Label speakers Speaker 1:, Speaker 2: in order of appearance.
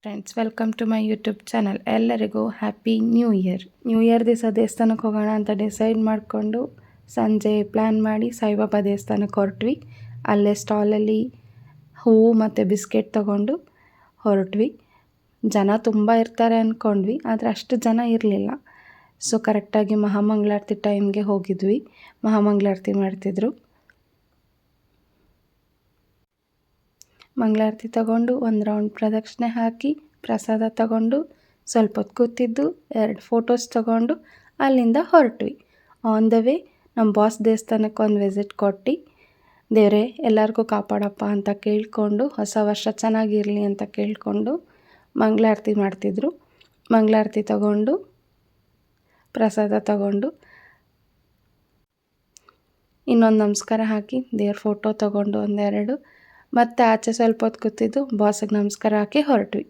Speaker 1: Friends, welcome to my YouTube channel. ಎಲ್ಲರಿಗೂ happy new year ದಿವಸ ದೇವಸ್ಥಾನಕ್ಕೆ ಹೋಗೋಣ ಅಂತ ಡಿಸೈಡ್ ಮಾಡಿಕೊಂಡು ಸಂಜೆ ಪ್ಲ್ಯಾನ್ ಮಾಡಿ ಸಾಯಿಬಾಬಾ ದೇವಸ್ಥಾನಕ್ಕೆ ಹೊರಟ್ವಿ. ಅಲ್ಲೇ ಸ್ಟಾಲಲ್ಲಿ ಹೂವು ಮತ್ತು ಬಿಸ್ಕೆಟ್ ತೊಗೊಂಡು ಹೊರಟ್ವಿ. ಜನ ತುಂಬ ಇರ್ತಾರೆ ಅಂದ್ಕೊಂಡ್ವಿ, ಆದರೆ ಅಷ್ಟು ಜನ ಇರಲಿಲ್ಲ. ಸೊ ಕರೆಕ್ಟಾಗಿ ಮಹಾಮಂಗಳಾರತಿ ಟೈಮ್ಗೆ ಹೋಗಿದ್ವಿ. ಮಹಾಮಂಗಳಾರತಿ ಮಾಡ್ತಿದ್ರು. ಮಂಗಳಾರತಿ ತಗೊಂಡು ಒಂದು ರೌಂಡ್ ಪ್ರದಕ್ಷಿಣೆ ಹಾಕಿ ಪ್ರಸಾದ ತಗೊಂಡು ಸ್ವಲ್ಪ ಹೊತ್ತು ಕೂತಿದ್ದು 2 ಫೋಟೋಸ್ ತಗೊಂಡು ಅಲ್ಲಿಂದ ಹೊರಟ್ವಿ. ಆನ್ ದ ವೇ ನಮ್ಮ ಬಾಸ್ ದೇವಸ್ಥಾನಕ್ಕೆ ಒಂದು ವಿಸಿಟ್ ಕೊಟ್ಟು ದೇವರೇ ಎಲ್ಲರಿಗೂ ಕಾಪಾಡಪ್ಪ ಅಂತ ಕೇಳಿಕೊಂಡು, ಹೊಸ ವರ್ಷ ಚೆನ್ನಾಗಿರಲಿ ಅಂತ ಕೇಳಿಕೊಂಡು ಮಂಗಳಾರತಿ ಮಾಡ್ತಿದ್ರು. ಮಂಗಳಾರತಿ ತಗೊಂಡು ಪ್ರಸಾದ ತಗೊಂಡು ಇನ್ನೊಂದು ನಮಸ್ಕಾರ ಹಾಕಿ ದೇವ್ರ ಫೋಟೋ ತೊಗೊಂಡು 1-2 ಮತ್ತೆ ಆಚೆ ಸ್ವಲ್ಪ ಹೊತ್ತು ಕೂತಿದ್ದು ಬಾಸಿಗೆ ನಮಸ್ಕಾರ ಹಾಕಿ ಹೊರಟ್ವಿ.